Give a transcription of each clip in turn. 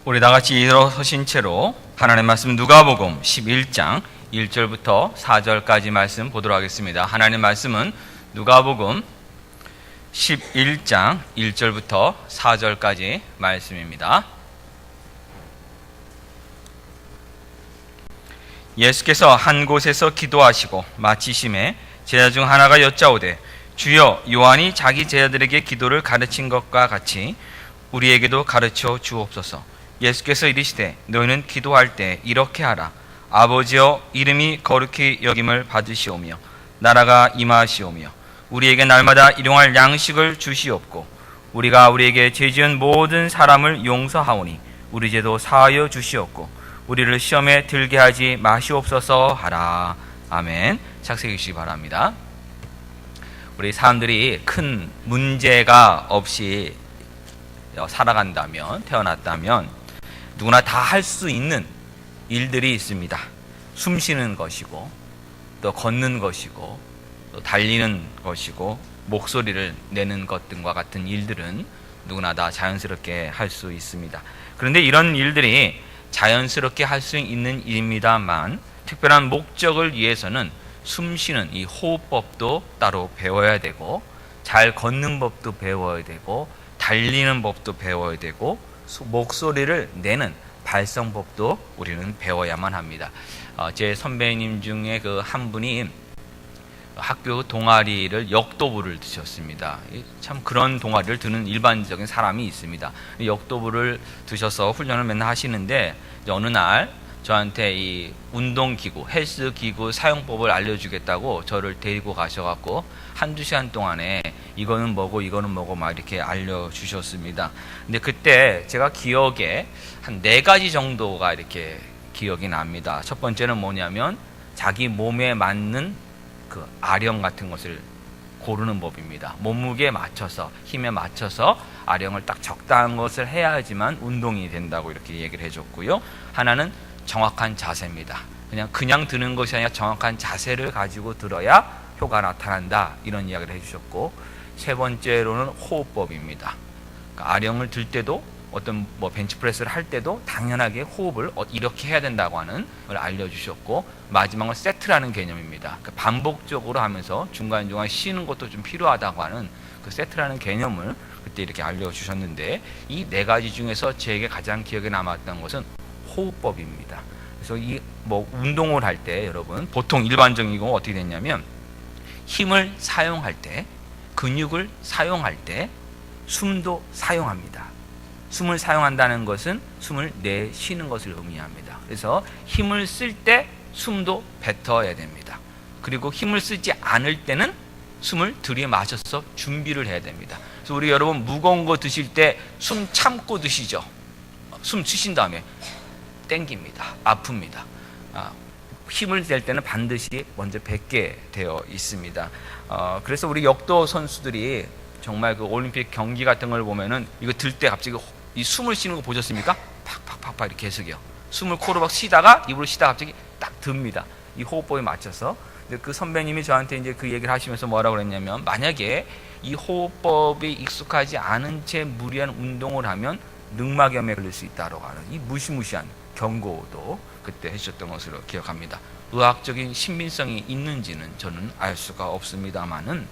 우리 다 같이 일어서신 채로 하나님의 말씀 누가복음 11장 1절부터 4절까지 말씀 보도록 하겠습니다. 하나님의 말씀은 누가복음 11장 1절부터 4절까지 말씀입니다. 예수께서 한 곳에서 기도하시고 마치심에 제자 중 하나가 여짜오되 주여, 요한이 자기 제자들에게 기도를 가르친 것과 같이 우리에게도 가르쳐 주옵소서. 예수께서 이르시되 너희는 기도할 때 이렇게 하라. 아버지여, 이름이 거룩히 여김을 받으시오며 나라가 임하시오며 우리에게 날마다 일용할 양식을 주시옵고 우리가 우리에게 죄지은 모든 사람을 용서하오니 우리 죄도 사하여 주시옵고 우리를 시험에 들게 하지 마시옵소서 하라. 아멘. 착석해 주시기 바랍니다. 우리 사람들이 큰 문제가 없이 살아간다면, 태어났다면 누구나 다 할 수 있는 일들이 있습니다. 숨 쉬는 것이고, 또 걷는 것이고, 또 달리는 것이고, 목소리를 내는 것 등과 같은 일들은 누구나 다 자연스럽게 할 수 있습니다. 그런데 이런 일들이 자연스럽게 할 수 있는 일입니다만 특별한 목적을 위해서는 숨 쉬는 이 호흡법도 따로 배워야 되고, 잘 걷는 법도 배워야 되고, 달리는 법도 배워야 되고, 목소리를 내는 발성법도 우리는 배워야만 합니다. 제 선배님 중에 그 한 분이 학교 동아리를 역도부를 드셨습니다. 참 그런 동아리를 드는 일반적인 사람이 있습니다. 역도부를 드셔서 훈련을 맨날 하시는데 어느 날 저한테 이 운동기구, 헬스기구 사용법을 알려주겠다고 저를 데리고 가셔갖고 한두 시간 동안에 이거는 뭐고 이거는 뭐고 막 이렇게 알려주셨습니다. 근데 그때 제가 기억에 한 4가지 정도가 이렇게 기억이 납니다. 첫 번째는 뭐냐면 자기 몸에 맞는 그 아령 같은 것을 고르는 법입니다. 몸무게에 맞춰서, 힘에 맞춰서 아령을 딱 적당한 것을 해야지만 운동이 된다고 이렇게 얘기를 해줬고요. 하나는 정확한 자세입니다. 그냥 드는 것이 아니라 정확한 자세를 가지고 들어야 효과가 나타난다, 이런 이야기를 해주셨고, 세 번째로는 호흡법입니다. 그러니까 아령을 들 때도 어떤 벤치프레스를 할 때도 당연하게 호흡을 이렇게 해야 된다고 하는 걸 알려주셨고, 마지막은 세트라는 개념입니다. 그러니까 반복적으로 하면서 중간중간 쉬는 것도 좀 필요하다고 하는 그 세트라는 개념을 그때 이렇게 알려주셨는데, 이 4가지 중에서 제게 가장 기억에 남았던 것은 호흡법입니다. 그래서 이 운동을 할 때 여러분 보통 일반적인 거 어떻게 됐냐면 힘을 사용할 때, 근육을 사용할 때 숨도 사용합니다. 숨을 사용한다는 것은 숨을 내쉬는 것을 의미합니다. 그래서 힘을 쓸 때 숨도 뱉어야 됩니다. 그리고 힘을 쓰지 않을 때는 숨을 들이마셔서 준비를 해야 됩니다. 그래서 우리 여러분 무거운 거 드실 때 숨 참고 드시죠. 숨 쉬신 다음에 땡깁니다. 아픕니다. 힘을 낼 때는 반드시 먼저 뱉게 되어 있습니다. 그래서 우리 역도 선수들이 정말 그 올림픽 경기 같은 걸 보면은 이거 들 때 갑자기 이 숨을 쉬는 거 보셨습니까? 팍팍팍팍 이렇게 계속요. 숨을 코로 막 쉬다가 입으로 쉬다가 갑자기 딱 듭니다. 이 호흡법에 맞춰서. 근데 그 선배님이 저한테 이제 그 얘기를 하시면서 뭐라고 그랬냐면, 만약에 이 호흡법이 익숙하지 않은 채 무리한 운동을 하면 늑막염에 걸릴 수 있다고 하는 이 무시무시한 경고도 그때 해주셨던 것으로 기억합니다. 의학적인 신빙성이 있는지는 저는 알 수가 없습니다만은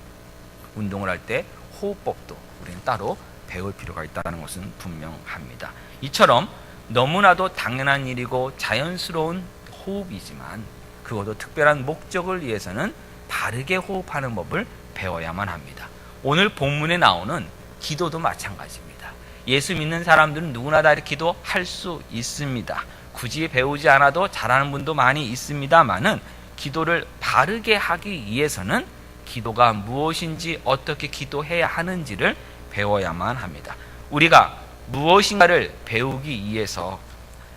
운동을 할 때 호흡법도 우리는 따로 배울 필요가 있다는 것은 분명합니다. 이처럼 너무나도 당연한 일이고 자연스러운 호흡이지만 그것도 특별한 목적을 위해서는 바르게 호흡하는 법을 배워야만 합니다. 오늘 본문에 나오는 기도도 마찬가지입니다. 예수 믿는 사람들은 누구나 다 기도할 수 있습니다. 굳이 배우지 않아도 잘하는 분도 많이 있습니다만은 기도를 바르게 하기 위해서는 기도가 무엇인지, 어떻게 기도해야 하는지를 배워야만 합니다. 우리가 무엇인가를 배우기 위해서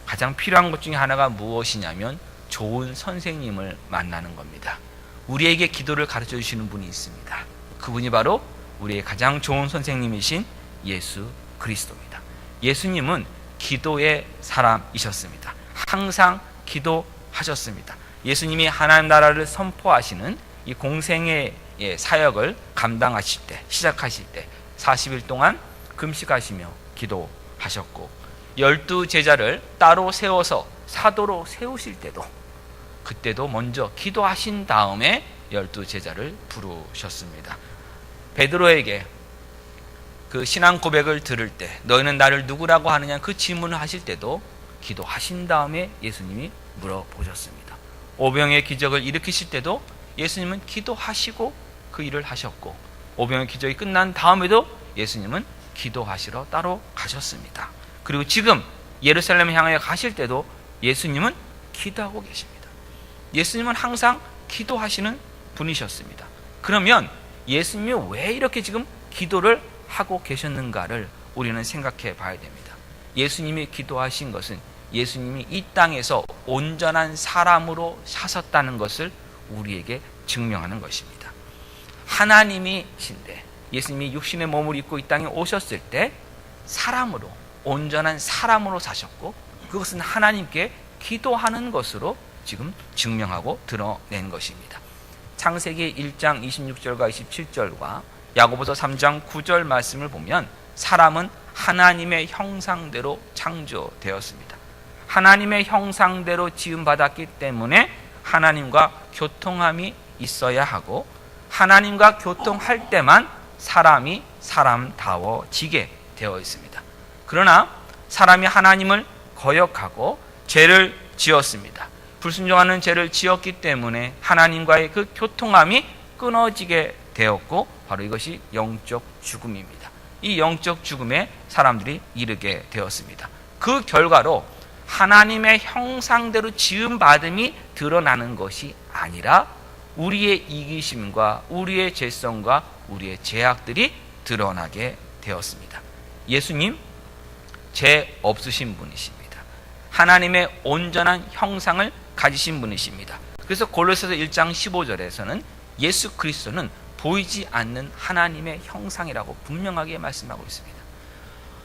가장 필요한 것 중에 하나가 무엇이냐면 좋은 선생님을 만나는 겁니다. 우리에게 기도를 가르쳐 주시는 분이 있습니다. 그분이 바로 우리의 가장 좋은 선생님이신 예수 그리스도입니다. 예수님은 기도의 사람이셨습니다. 항상 기도하셨습니다. 예수님이 하나님 나라를 선포하시는 이 공생의 사역을 감당하실 때, 시작하실 때 40일 동안 금식하시며 기도하셨고, 12 제자를 따로 세워서 사도로 세우실 때도 그때도 먼저 기도하신 다음에 12 제자를 부르셨습니다. 베드로에게 그 신앙 고백을 들을 때 너희는 나를 누구라고 하느냐 그 질문을 하실 때도 기도하신 다음에 예수님이 물어보셨습니다. 오병의 기적을 일으키실 때도 예수님은 기도하시고 그 일을 하셨고, 오병의 기적이 끝난 다음에도 예수님은 기도하시러 따로 가셨습니다. 그리고 지금 예루살렘 향해 가실 때도 예수님은 기도하고 계십니다. 예수님은 항상 기도하시는 분이셨습니다. 그러면 예수님이 왜 이렇게 지금 기도를 하고 계셨는가를 우리는 생각해 봐야 됩니다. 예수님이 기도하신 것은 예수님이 이 땅에서 온전한 사람으로 사셨다는 것을 우리에게 증명하는 것입니다. 하나님이신데 예수님이 육신의 몸을 입고 이 땅에 오셨을 때 사람으로, 온전한 사람으로 사셨고, 그것은 하나님께 기도하는 것으로 지금 증명하고 드러낸 것입니다. 창세기 1장 26절과 27절과 야고보서 3장 9절 말씀을 보면 사람은 하나님의 형상대로 창조되었습니다. 하나님의 형상대로 지음받았기 때문에 하나님과 교통함이 있어야 하고, 하나님과 교통할 때만 사람이 사람다워지게 되어 있습니다. 그러나 사람이 하나님을 거역하고 죄를 지었습니다. 불순종하는 죄를 지었기 때문에 하나님과의 그 교통함이 끊어지게 되었고, 바로 이것이 영적 죽음입니다. 이 영적 죽음에 사람들이 이르게 되었습니다. 그 결과로 하나님의 형상대로 지음받음이 드러나는 것이 아니라 우리의 이기심과 우리의 죄성과 우리의 죄악들이 드러나게 되었습니다. 예수님 죄 없으신 분이십니다. 하나님의 온전한 형상을 가지신 분이십니다. 그래서 골로새서 1장 15절에서는 예수 그리스도는 보이지 않는 하나님의 형상이라고 분명하게 말씀하고 있습니다.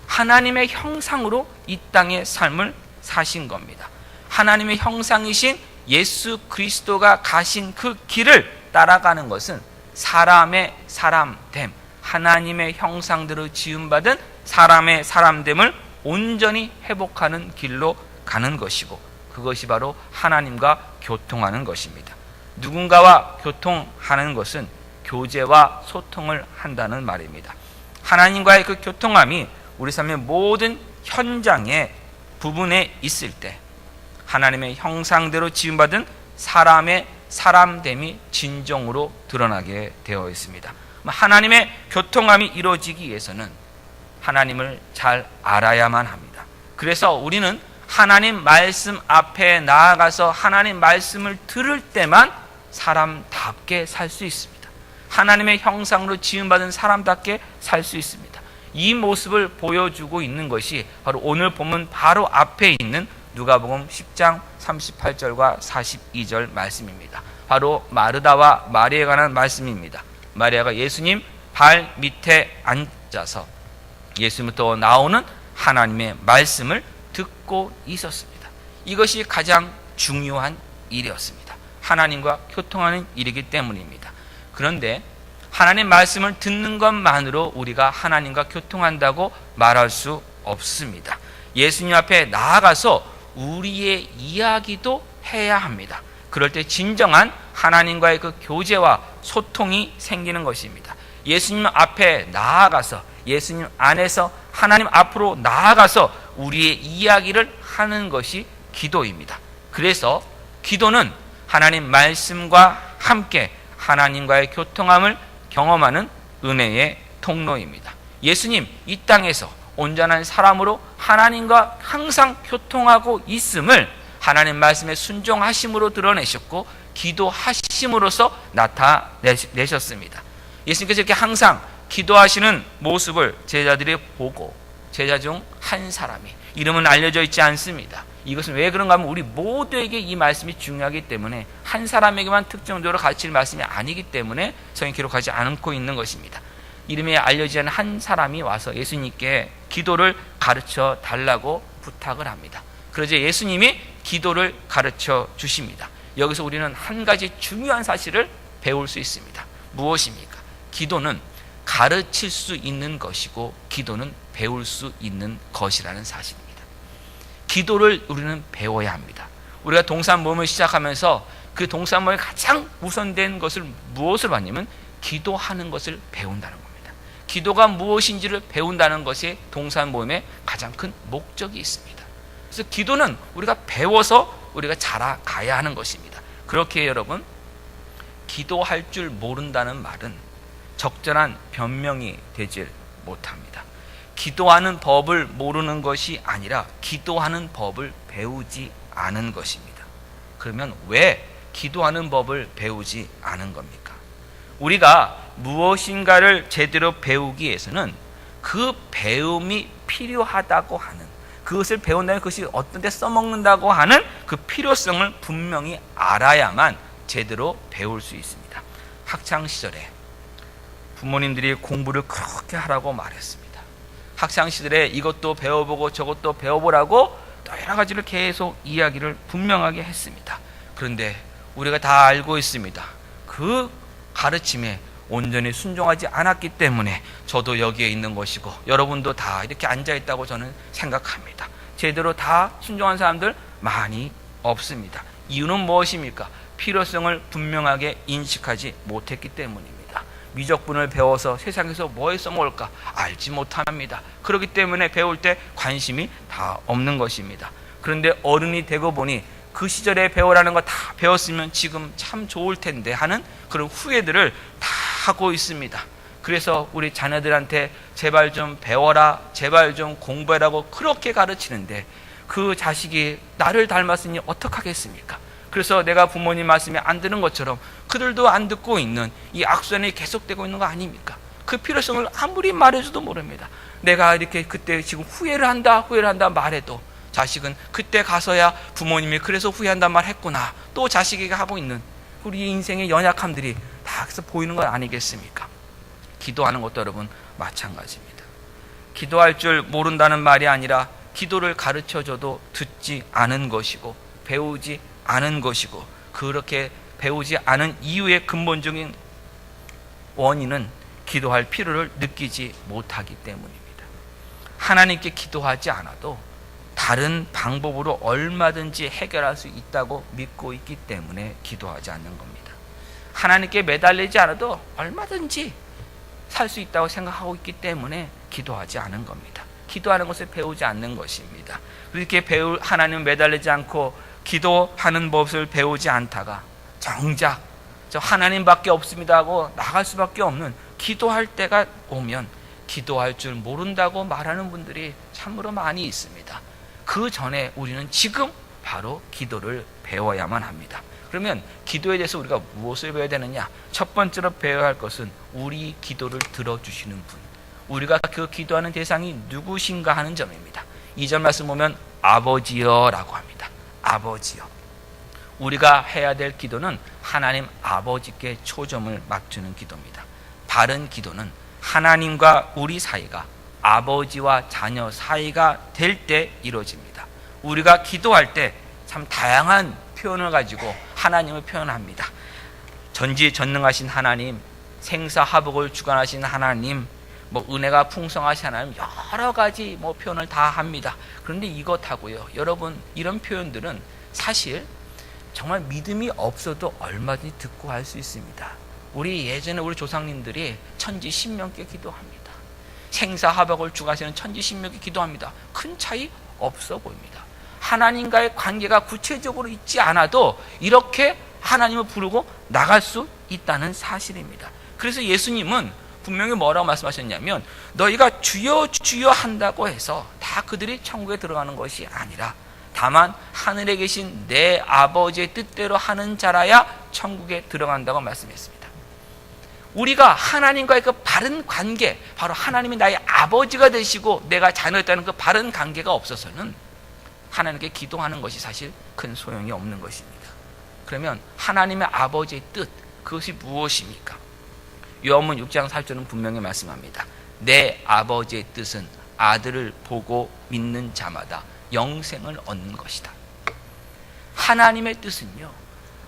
하나님의 형상으로 이 땅의 삶을 사신 겁니다. 하나님의 형상이신 예수 그리스도가 가신 그 길을 따라가는 것은 사람의 사람됨, 하나님의 형상대로 지음받은 사람의 사람됨을 온전히 회복하는 길로 가는 것이고, 그것이 바로 하나님과 교통하는 것입니다. 누군가와 교통하는 것은 교제와 소통을 한다는 말입니다. 하나님과의 그 교통함이 우리 삶의 모든 현장에 부분에 있을 때 하나님의 형상대로 지음받은 사람의 사람됨이 진정으로 드러나게 되어 있습니다. 하나님의 교통함이 이루어지기 위해서는 하나님을 잘 알아야만 합니다. 그래서 우리는 하나님 말씀 앞에 나아가서 하나님 말씀을 들을 때만 사람답게 살 수 있습니다. 하나님의 형상으로 지음받은 사람답게 살 수 있습니다. 이 모습을 보여주고 있는 것이 바로 오늘 본문 바로 앞에 있는 누가복음 10장 38절과 42절 말씀입니다. 바로 마르다와 마리아에 관한 말씀입니다. 마리아가 예수님 발 밑에 앉아서 예수님부터 나오는 하나님의 말씀을 듣고 있었습니다. 이것이 가장 중요한 일이었습니다. 하나님과 교통하는 일이기 때문입니다. 그런데 하나님 말씀을 듣는 것만으로 우리가 하나님과 교통한다고 말할 수 없습니다. 예수님 앞에 나아가서 우리의 이야기도 해야 합니다. 그럴 때 진정한 하나님과의 그 교제와 소통이 생기는 것입니다. 예수님 앞에 나아가서, 예수님 안에서 하나님 앞으로 나아가서 우리의 이야기를 하는 것이 기도입니다. 그래서 기도는 하나님 말씀과 함께 하나님과의 교통함을 경험하는 은혜의 통로입니다. 예수님 이 땅에서 온전한 사람으로 하나님과 항상 교통하고 있음을 하나님 말씀에 순종하심으로 드러내셨고 기도하심으로써 나타내셨습니다. 예수님께서 이렇게 항상 기도하시는 모습을 제자들이 보고 제자 중 한 사람이, 이름은 알려져 있지 않습니다. 이것은 왜 그런가 하면 우리 모두에게 이 말씀이 중요하기 때문에, 한 사람에게만 특정적으로 가르칠 말씀이 아니기 때문에 성경에 기록하지 않고 있는 것입니다. 이름이 알려지지 않은 한 사람이 와서 예수님께 기도를 가르쳐 달라고 부탁을 합니다. 그러자 예수님이 기도를 가르쳐 주십니다. 여기서 우리는 한 가지 중요한 사실을 배울 수 있습니다. 무엇입니까? 기도는 가르칠 수 있는 것이고 기도는 배울 수 있는 것이라는 사실입니다. 기도를 우리는 배워야 합니다. 우리가 동산 모임을 시작하면서 그 동산 모임의 가장 우선된 것을 무엇을 봤냐면 기도하는 것을 배운다는 겁니다. 기도가 무엇인지를 배운다는 것이 동산 모임의 가장 큰 목적이 있습니다. 그래서 기도는 우리가 배워서 우리가 자라가야 하는 것입니다. 그렇게 여러분, 기도할 줄 모른다는 말은 적절한 변명이 되질 못합니다. 기도하는 법을 모르는 것이 아니라 기도하는 법을 배우지 않은 것입니다. 그러면 왜 기도하는 법을 배우지 않은 겁니까? 우리가 무엇인가를 제대로 배우기 위해서는 그 배움이 필요하다고 하는, 그것을 배운다면 그것이 어떤 데 써먹는다고 하는 그 필요성을 분명히 알아야만 제대로 배울 수 있습니다. 학창시절에 부모님들이 공부를 그렇게 하라고 말했습니다. 학창시절에 이것도 배워보고 저것도 배워보라고 또 여러 가지를 계속 이야기를 분명하게 했습니다. 그런데 우리가 다 알고 있습니다. 그 가르침에 온전히 순종하지 않았기 때문에 저도 여기에 있는 것이고 여러분도 다 이렇게 앉아있다고 저는 생각합니다. 제대로 다 순종한 사람들 많이 없습니다. 이유는 무엇입니까? 필요성을 분명하게 인식하지 못했기 때문입니다. 미적분을 배워서 세상에서 뭐에 써먹을까 알지 못합니다. 그렇기 때문에 배울 때 관심이 다 없는 것입니다. 그런데 어른이 되고 보니 그 시절에 배우라는 거 다 배웠으면 지금 참 좋을 텐데 하는 그런 후회들을 다 하고 있습니다. 그래서 우리 자녀들한테 제발 좀 배워라, 제발 좀 공부해라고 그렇게 가르치는데 그 자식이 나를 닮았으니 어떡하겠습니까? 그래서 내가 부모님 말씀에 안 듣는 것처럼 그들도 안 듣고 있는 이 악순환이 계속되고 있는 거 아닙니까? 그 필요성을 아무리 말해줘도 모릅니다. 내가 이렇게 그때 지금 후회를 한다 말해도 자식은 그때 가서야 부모님이 그래서 후회한단 말 했구나 또 자식에게 하고 있는 우리 인생의 연약함들이 다 그래서 보이는 건 아니겠습니까? 기도하는 것도 여러분 마찬가지입니다. 기도할 줄 모른다는 말이 아니라 기도를 가르쳐줘도 듣지 않은 것이고 배우지 않은 것이고 그렇게 배우지 않은 이유의 근본적인 원인은 기도할 필요를 느끼지 못하기 때문입니다. 하나님께 기도하지 않아도 다른 방법으로 얼마든지 해결할 수 있다고 믿고 있기 때문에 기도하지 않는 겁니다. 하나님께 매달리지 않아도 얼마든지 살 수 있다고 생각하고 있기 때문에 기도하지 않은 겁니다. 기도하는 것을 배우지 않는 것입니다. 이렇게 하나님을 매달리지 않고 기도하는 법을 배우지 않다가 정작 저 하나님밖에 없습니다 하고 나갈 수밖에 없는 기도할 때가 오면 기도할 줄 모른다고 말하는 분들이 참으로 많이 있습니다. 그 전에 우리는 지금 바로 기도를 배워야만 합니다. 그러면 기도에 대해서 우리가 무엇을 배워야 되느냐? 첫 번째로 배워야 할 것은 우리 기도를 들어주시는 분, 우리가 그 기도하는 대상이 누구신가 하는 점입니다. 2절 말씀 보면 아버지여 라고 합니다. 아버지여. 우리가 해야 될 기도는 하나님 아버지께 초점을 맞추는 기도입니다. 바른 기도는 하나님과 우리 사이가 아버지와 자녀 사이가 될 때 이루어집니다. 우리가 기도할 때 참 다양한 표현을 가지고 하나님을 표현합니다. 전지전능하신 하나님, 생사화복을 주관하신 하나님, 은혜가 풍성하신 하나님, 여러 가지 표현을 다 합니다. 그런데 이것하고요, 여러분 이런 표현들은 사실 정말 믿음이 없어도 얼마든지 듣고 할 수 있습니다. 우리 예전에 우리 조상님들이 천지신명께 기도합니다. 생사화복을 주관하시는 천지신명께 기도합니다. 큰 차이 없어 보입니다. 하나님과의 관계가 구체적으로 있지 않아도 이렇게 하나님을 부르고 나갈 수 있다는 사실입니다. 그래서 예수님은 분명히 뭐라고 말씀하셨냐면 너희가 주여 주여 한다고 해서 다 그들이 천국에 들어가는 것이 아니라 다만 하늘에 계신 내 아버지의 뜻대로 하는 자라야 천국에 들어간다고 말씀했습니다. 우리가 하나님과의 그 바른 관계, 바로 하나님이 나의 아버지가 되시고 내가 자녀였다는 그 바른 관계가 없어서는 하나님께 기도하는 것이 사실 큰 소용이 없는 것입니다. 그러면 하나님의 아버지의 뜻, 그것이 무엇입니까? 요한복음 6장 4절은 분명히 말씀합니다. 내 아버지의 뜻은 아들을 보고 믿는 자마다 영생을 얻는 것이다. 하나님의 뜻은요,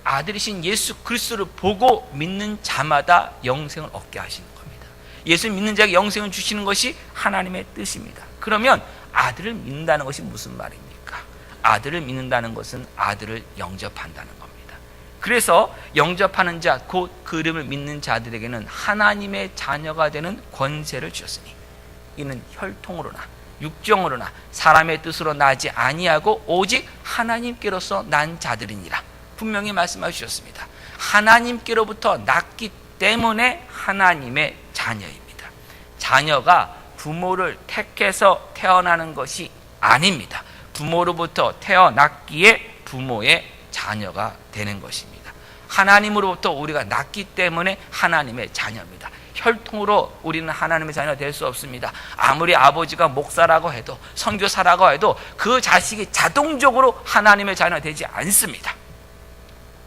아들이신 예수 그리스도를 보고 믿는 자마다 영생을 얻게 하시는 겁니다. 예수 믿는 자에게 영생을 주시는 것이 하나님의 뜻입니다. 그러면 아들을 믿는다는 것이 무슨 말입니까? 아들을 믿는다는 것은 아들을 영접한다는 겁니다. 그래서 영접하는 자, 곧 그 이름을 믿는 자들에게는 하나님의 자녀가 되는 권세를 주셨으니 이는 혈통으로나 육정으로나 사람의 뜻으로 나지 아니하고 오직 하나님께로서 난 자들이니라. 분명히 말씀해 주셨습니다. 하나님께로부터 났기 때문에 하나님의 자녀입니다. 자녀가 부모를 택해서 태어나는 것이 아닙니다. 부모로부터 태어났기에 부모의 자녀가 되는 것입니다. 하나님으로부터 우리가 났기 때문에 하나님의 자녀입니다. 혈통으로 우리는 하나님의 자녀가 될 수 없습니다. 아무리 아버지가 목사라고 해도 선교사라고 해도 그 자식이 자동적으로 하나님의 자녀가 되지 않습니다.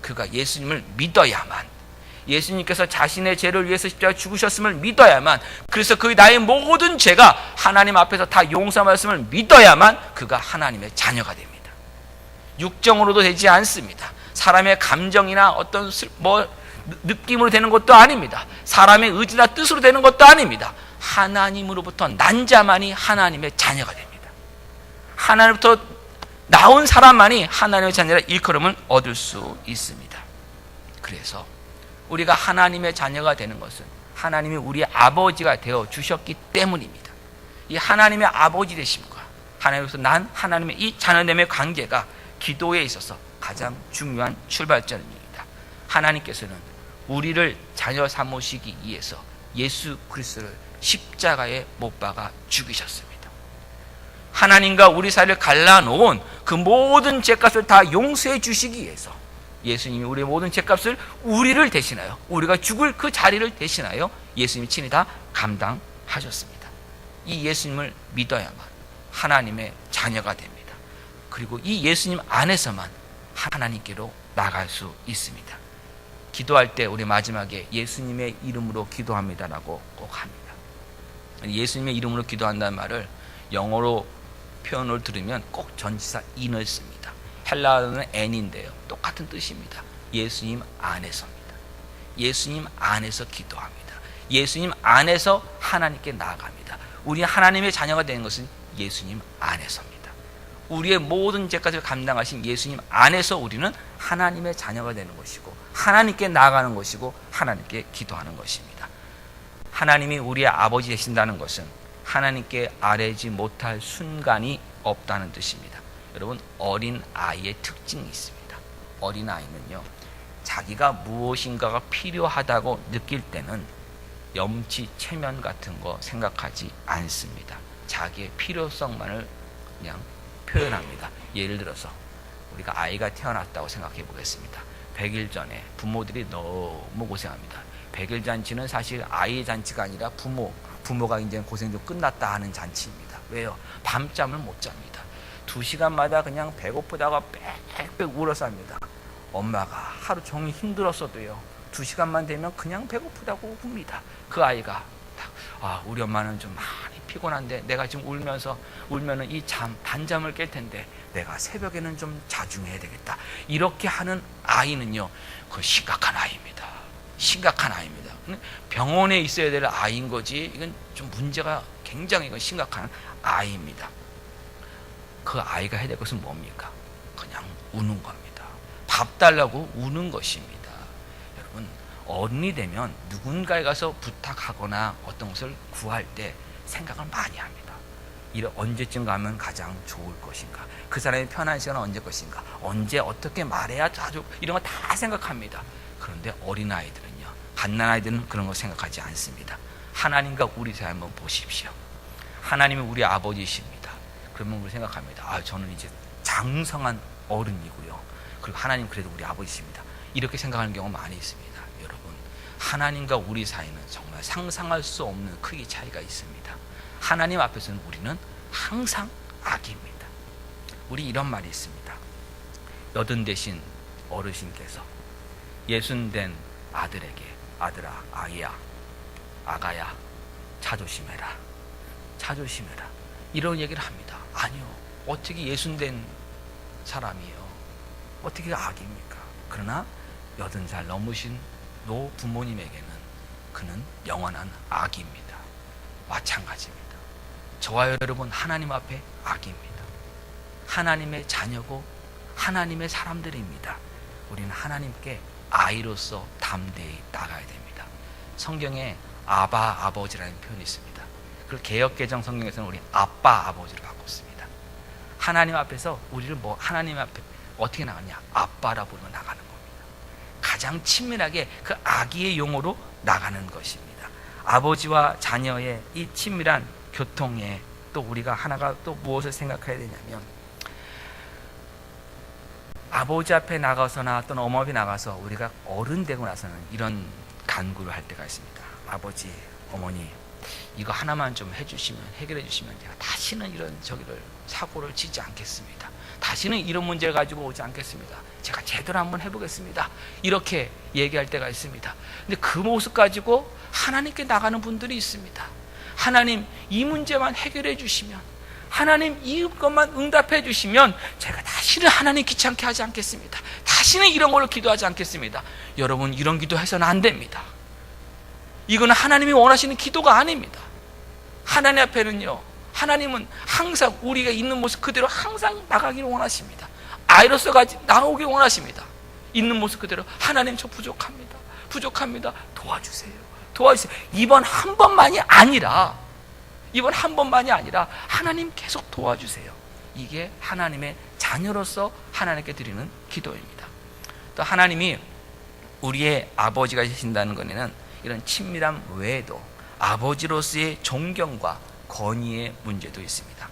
그가 예수님을 믿어야만, 예수님께서 자신의 죄를 위해서 십자가에 죽으셨음을 믿어야만, 그래서 그 나의 모든 죄가 하나님 앞에서 다 용서받았음을 믿어야만 그가 하나님의 자녀가 됩니다. 육정으로도 되지 않습니다. 사람의 감정이나 어떤 느낌으로 되는 것도 아닙니다. 사람의 의지나 뜻으로 되는 것도 아닙니다. 하나님으로부터 난 자만이 하나님의 자녀가 됩니다. 하나님부터 나온 사람만이 하나님의 자녀라 일컬음을 얻을 수 있습니다. 그래서 우리가 하나님의 자녀가 되는 것은 하나님이 우리의 아버지가 되어 주셨기 때문입니다. 이 하나님의 아버지 되심과 하나님으로서 난 하나님의 이 자녀됨의 관계가 기도에 있어서 가장 중요한 출발점입니다. 하나님께서는 우리를 자녀 삼으시기 위해서 예수 그리스도를 십자가에 못 박아 죽이셨습니다. 하나님과 우리 사이를 갈라놓은 그 모든 죄값을 다 용서해 주시기 위해서 예수님이 우리의 모든 죄값을 우리를 대신하여, 우리가 죽을 그 자리를 대신하여 예수님이 친히 다 감당하셨습니다. 이 예수님을 믿어야만 하나님의 자녀가 됩니다. 그리고 이 예수님 안에서만 하나님께로 나갈 수 있습니다. 기도할 때 우리 마지막에 예수님의 이름으로 기도합니다라고 꼭 합니다. 예수님의 이름으로 기도한다는 말을 영어로 표현을 들으면 꼭 전치사 in을 씁니다. 헬라어는 n인데요, 똑같은 뜻입니다. 예수님 안에서입니다. 예수님 안에서 기도합니다. 예수님 안에서 하나님께 나아갑니다. 우리 하나님의 자녀가 되는 것은 예수님 안에서입니다. 우리의 모든 죄까지 감당하신 예수님 안에서 우리는 하나님의 자녀가 되는 것이고 하나님께 나아가는 것이고 하나님께 기도하는 것입니다. 하나님이 우리의 아버지 되신다는 것은 하나님께 아뢰지 못할 순간이 없다는 뜻입니다. 여러분, 어린 아이의 특징이 있습니다. 어린 아이는요, 자기가 무엇인가가 필요하다고 느낄 때는 염치, 체면 같은 거 생각하지 않습니다. 자기의 필요성만을 그냥 표현합니다. 예를 들어서 우리가 아이가 태어났다고 생각해 보겠습니다. 100일 전에 부모들이 너무 고생합니다. 100일 잔치는 사실 아이의 잔치가 아니라 부모가 이제 고생 좀 끝났다 하는 잔치입니다. 왜요? 밤잠을 못 잡니다. 2시간마다 그냥 배고프다가 빽빽 울어서 합니다. 엄마가 하루 종일 힘들었어도요, 2시간만 되면 그냥 배고프다고 웁니다. 그 아이가 우리 엄마는 좀 많이 피곤한데 내가 지금 울면은 이 반잠을 깰 텐데 내가 새벽에는 좀 자중해야 되겠다. 이렇게 하는 아이는요, 그 심각한 아이입니다. 심각한 아이입니다. 병원에 있어야 될 아이인 거지, 이건 좀 문제가 굉장히 심각한 아이입니다. 그 아이가 해야 될 것은 뭡니까? 그냥 우는 겁니다. 밥 달라고 우는 것입니다. 여러분, 어른이 되면 누군가에 가서 부탁하거나 어떤 것을 구할 때 생각을 많이 합니다. 언제쯤 가면 가장 좋을 것인가? 그 사람의 편한 시간은 언제 것인가? 언제 어떻게 말해야 자주, 이런 거 다 생각합니다. 그런데 어린아이들은요, 갓난아이들은 그런 거 생각하지 않습니다. 하나님과 우리 사이 한번 보십시오. 하나님이 우리 아버지십니다. 그러면 우리 생각합니다. 저는 이제 장성한 어른이고요, 그리고 하나님 그래도 우리 아버지십니다. 이렇게 생각하는 경우가 많이 있습니다. 여러분, 하나님과 우리 사이는 정말 상상할 수 없는 크기 차이가 있습니다. 하나님 앞에서는 우리는 항상 아기입니다. 우리 이런 말이 있습니다. 여든 되신 어르신께서 예순 된 아들에게, 아들아, 아이야, 아가야, 차 조심해라, 차 조심해라, 이런 얘기를 합니다. 아니요, 어떻게 예순 된 사람이에요? 어떻게 아기입니까? 그러나 80살 넘으신 노 부모님에게는 그는 영원한 아기입니다. 마찬가지입니다. 저와 여러분, 하나님 앞에 아기입니다. 하나님의 자녀고 하나님의 사람들입니다. 우리는 하나님께 아이로서 담대히 나가야 됩니다. 성경에 아바 아버지라는 표현이 있습니다. 그걸 개역개정 성경에서는 우리 아빠 아버지로 바꿨습니다. 하나님 앞에서 우리를 하나님 앞에 어떻게 나가냐? 아빠라 부르며 나가는 겁니다. 가장 친밀하게 그 아기의 용어로 나가는 것입니다. 아버지와 자녀의 이 친밀한 교통에 또 우리가 하나가 또 무엇을 생각해야 되냐면, 아버지 앞에 나가서나 또는 어머 앞에 나가서 우리가 어른 되고 나서는 이런 간구를 할 때가 있습니다. 아버지, 어머니, 이거 하나만 좀 해주시면, 해결해 주시면 제가 다시는 이런 사고를 치지 않겠습니다. 다시는 이런 문제를 가지고 오지 않겠습니다. 제가 제대로 한번 해보겠습니다. 이렇게 얘기할 때가 있습니다. 근데 그 모습 가지고 하나님께 나가는 분들이 있습니다. 하나님, 이 문제만 해결해 주시면, 하나님 이것만 응답해 주시면 제가 다시는 하나님 귀찮게 하지 않겠습니다. 다시는 이런 걸로 기도하지 않겠습니다. 여러분, 이런 기도해서는 안 됩니다. 이거는 하나님이 원하시는 기도가 아닙니다. 하나님 앞에는요, 하나님은 항상 우리가 있는 모습 그대로 항상 나가기를 원하십니다. 아이로서 나오길 원하십니다. 있는 모습 그대로 하나님, 저 부족합니다. 도와주세요. 이번 한 번만이 아니라 하나님 계속 도와주세요. 이게 하나님의 자녀로서 하나님께 드리는 기도입니다. 또 하나님이 우리의 아버지가 되신다는 것에는 이런 친밀함 외에도 아버지로서의 존경과 권위의 문제도 있습니다.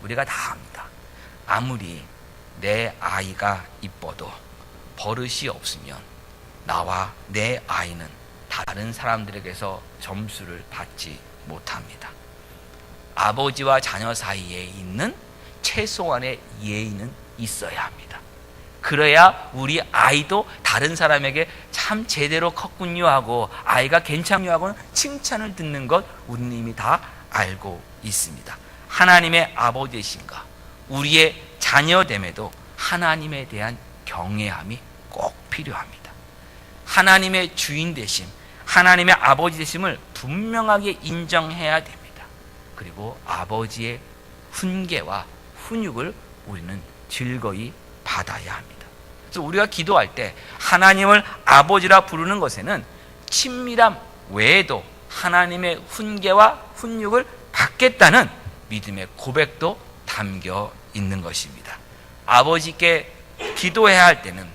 우리가 다 압니다. 아무리 내 아이가 이뻐도 버릇이 없으면 나와 내 아이는 다른 사람들에게서 점수를 받지 못합니다. 아버지와 자녀 사이에 있는 최소한의 예의는 있어야 합니다. 그래야 우리 아이도 다른 사람에게 참 제대로 컸군요 하고, 아이가 괜찮군요 하고는 칭찬을 듣는 것 우리는 이미 다 알고 있습니다. 하나님의 아버지 되신가, 우리의 자녀됨에도 하나님에 대한 경외함이 꼭 필요합니다. 하나님의 주인 되심, 하나님의 아버지 되심을 분명하게 인정해야 됩니다. 그리고 아버지의 훈계와 훈육을 우리는 즐거이 받아야 합니다. 그래서 우리가 기도할 때 하나님을 아버지라 부르는 것에는 친밀함 외에도 하나님의 훈계와 훈육을 받겠다는 믿음의 고백도 담겨 있는 것입니다. 아버지께 기도해야 할 때는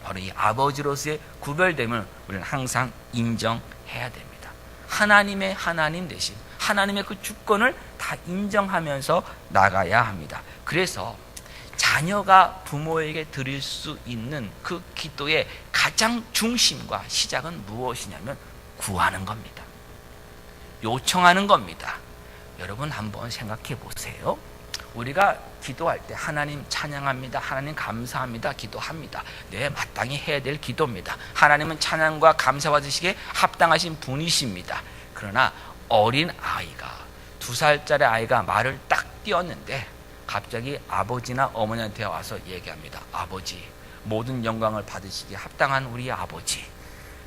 바로 이 아버지로서의 구별됨을 우리는 항상 인정해야 됩니다. 하나님의 하나님 되신 하나님의 그 주권을 다 인정하면서 나가야 합니다. 그래서 자녀가 부모에게 드릴 수 있는 그 기도의 가장 중심과 시작은 무엇이냐면 구하는 겁니다. 요청하는 겁니다. 여러분 한번 생각해 보세요. 우리가 기도할 때 하나님 찬양합니다, 하나님 감사합니다, 기도합니다. 네, 마땅히 해야 될 기도입니다. 하나님은 찬양과 감사 받으시기에 합당하신 분이십니다. 그러나 어린 아이가, 2살짜리 아이가 말을 딱 띄웠는데 갑자기 아버지나 어머니한테 와서 얘기합니다. 아버지, 모든 영광을 받으시기에 합당한 우리 아버지,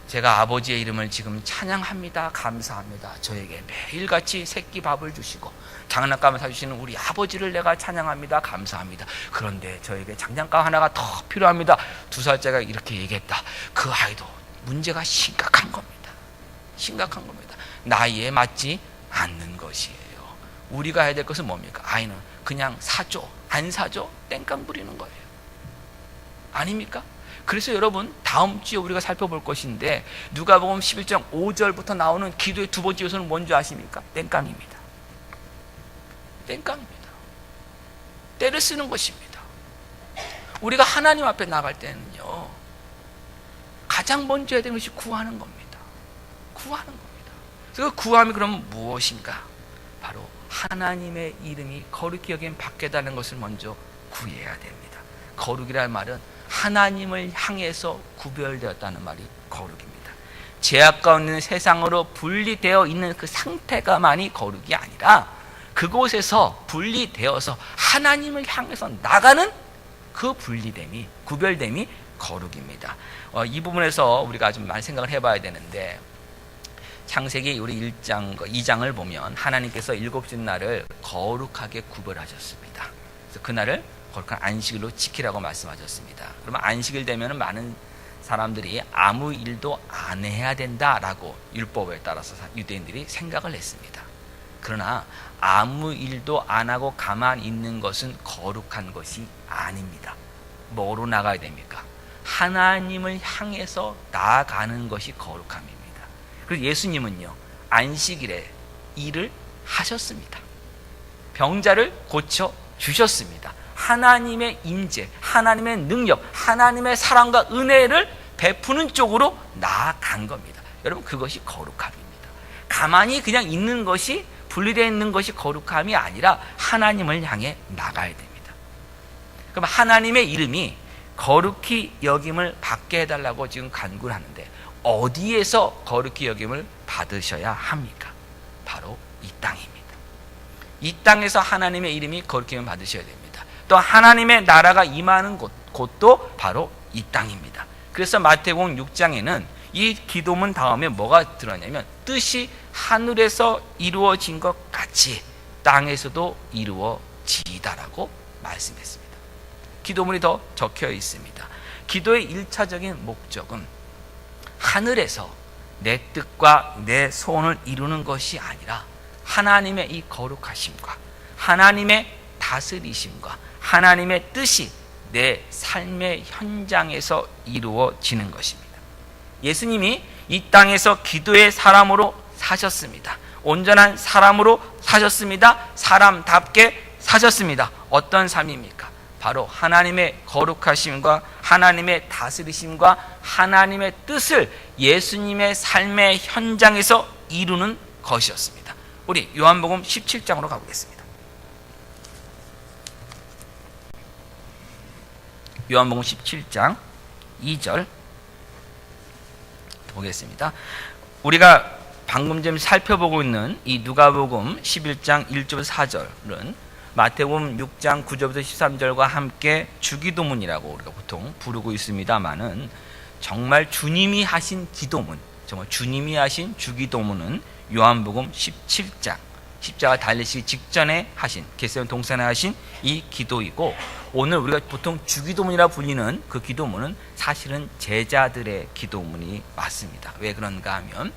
제가 아버지의 이름을 지금 찬양합니다, 감사합니다. 저에게 매일같이 새끼 밥을 주시고 장난감을 사주시는 우리 아버지를 내가 찬양합니다, 감사합니다. 그런데 저에게 장난감 하나가 더 필요합니다. 2살짜리가 이렇게 얘기했다. 그 아이도 문제가 심각한 겁니다. 심각한 겁니다. 나이에 맞지 않는 것이에요. 우리가 해야 될 것은 뭡니까? 아이는 그냥 사줘, 안 사줘, 땡깡 부리는 거예요. 아닙니까? 그래서 여러분, 다음 주에 우리가 살펴볼 것인데 누가복음 11장 5절부터 나오는 기도의 두 번째 요소는 뭔지 아십니까? 땡깡입니다. 땡깡입니다. 때를 쓰는 것입니다. 우리가 하나님 앞에 나갈 때는요, 가장 먼저 해야 되는 것이 구하는 겁니다. 구하는 겁니다. 그 구함이 그럼 무엇인가? 바로 하나님의 이름이 거룩히 여김 받게다는 것을 먼저 구해야 됩니다. 거룩이라는 말은 하나님을 향해서 구별되었다는 말이 거룩입니다. 죄악 가운데 세상으로 분리되어 있는 그 상태가만이 거룩이 아니라 그곳에서 분리되어서 하나님을 향해서 나가는 그 분리됨이, 구별됨이 거룩입니다. 이 부분에서 우리가 좀 많이 생각을 해봐야 되는데, 창세기 우리 1장, 2장을 보면 하나님께서 7째 날을 거룩하게 구별하셨습니다. 그래서 그날을 거룩한 안식일로 지키라고 말씀하셨습니다. 그러면 안식일 되면 많은 사람들이 아무 일도 안 해야 된다라고 율법에 따라서 유대인들이 생각을 했습니다. 그러나 아무 일도 안 하고 가만히 있는 것은 거룩한 것이 아닙니다. 뭐로 나가야 됩니까? 하나님을 향해서 나아가는 것이 거룩함입니다. 그래서 예수님은요, 안식일에 일을 하셨습니다. 병자를 고쳐 주셨습니다. 하나님의 임재, 하나님의 능력, 하나님의 사랑과 은혜를 베푸는 쪽으로 나아간 겁니다. 여러분, 그것이 거룩함입니다. 가만히 그냥 있는 것이, 분리되어 있는 것이 거룩함이 아니라 하나님을 향해 나가야 됩니다. 그럼 하나님의 이름이 거룩히 여김을 받게 해달라고 지금 간구를 하는데, 어디에서 거룩히 여김을 받으셔야 합니까? 바로 이 땅입니다. 이 땅에서 하나님의 이름이 거룩히 여김을 받으셔야 됩니다. 또 하나님의 나라가 임하는 곳도 바로 이 땅입니다. 그래서 마태복음 6장에는 이 기도문 다음에 뭐가 들어가냐면, 뜻이 하늘에서 이루어진 것 같이 땅에서도 이루어지이다라고 말씀했습니다. 기도문이 더 적혀 있습니다. 기도의 1차적인 목적은 하늘에서 내 뜻과 내 소원을 이루는 것이 아니라 하나님의 이 거룩하심과 하나님의 다스리심과 하나님의 뜻이 내 삶의 현장에서 이루어지는 것입니다. 예수님이 이 땅에서 기도의 사람으로 사셨습니다. 온전한 사람으로 사셨습니다. 사람답게 사셨습니다. 어떤 삶입니까? 바로 하나님의 거룩하심과 하나님의 다스리심과 하나님의 뜻을 예수님의 삶의 현장에서 이루는 것이었습니다. 우리 요한복음 17장으로 가보겠습니다. 요한복음 17장 2절 보겠습니다. 우리가 방금 좀 살펴보고 있는 이 누가복음 11장 1절 4절은 마태복음 6장 9절부터 13절과 함께 주기도문이라고 우리가 보통 부르고 있습니다만은, 정말 주님이 하신 기도문, 정말 주님이 하신 주기도문은 요한복음 17장, 십자가 달리시기 직전에 하신, 겟세마네 동산에 하신 이 기도이고, 오늘 우리가 보통 주기도문이라 불리는 그 기도문은 사실은 제자들의 기도문이 맞습니다. 왜 그런가 하면,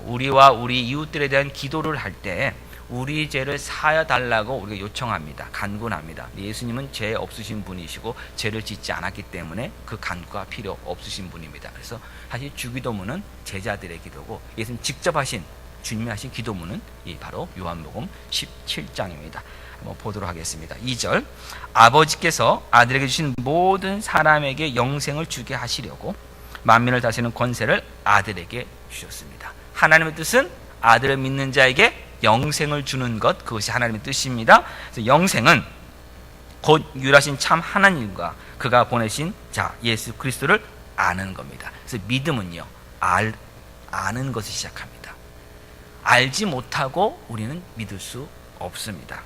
우리와 우리 이웃들에 대한 기도를 할 때 우리 죄를 사여 달라고 우리가 요청합니다. 간구합니다. 예수님은 죄 없으신 분이시고 죄를 짓지 않았기 때문에 그 간구가 필요 없으신 분입니다. 그래서 사실 주기도문은 제자들의 기도고, 예수님 직접 하신, 주님이 하신 기도문은 바로 요한복음 17장입니다. 한번 보도록 하겠습니다. 2절, 아버지께서 아들에게 주신 모든 사람에게 영생을 주게 하시려고 만민을 다스리는 권세를 아들에게 주셨습니다. 하나님의 뜻은 아들을 믿는 자에게 영생을 주는 것, 그것이 하나님의 뜻입니다. 그래서 영생은 곧 유일하신 참 하나님과 그가 보내신 자 예수 그리스도를 아는 겁니다. 그래서 믿음은요, 아는 것을 시작합니다. 알지 못하고 우리는 믿을 수 없습니다.